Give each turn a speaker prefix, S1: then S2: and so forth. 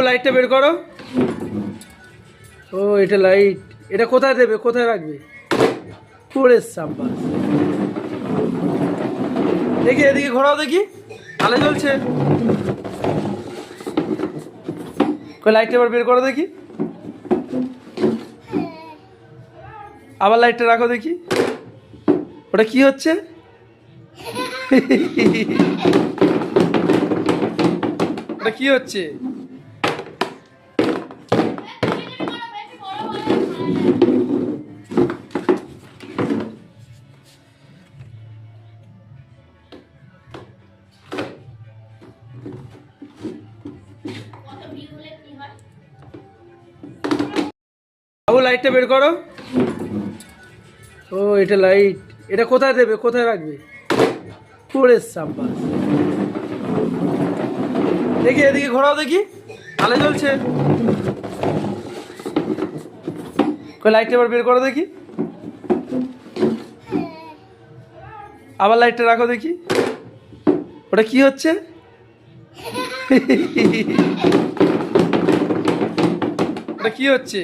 S1: লাইটটা বের করো। ও এটা লাইট, এটা কোথায় দেবে, কোথায় রাখবে? পুরে সাব্বাস। দেখি এদিকে ঘোরাও দেখি, আলো জ্বলছে। লাইটটা এবার বের করো দেখি, আবার লাইটটা রাখো দেখি। ওটা কি হচ্ছে? ওটা কি হচ্ছে? বাবু লাইটটা বের করো। ও এটা লাইট, এটা কোথায় দেবে, কোথায় রাখবে? পুরে সাব্বাস। দেখি এদিকে ঘোরাও দেখি, আলো জ্বলছে। লাইটটা এবার বের করো দেখি, আবার লাইটটা রাখো দেখি। ওটা কি হচ্ছে? ওটা কি হচ্ছে?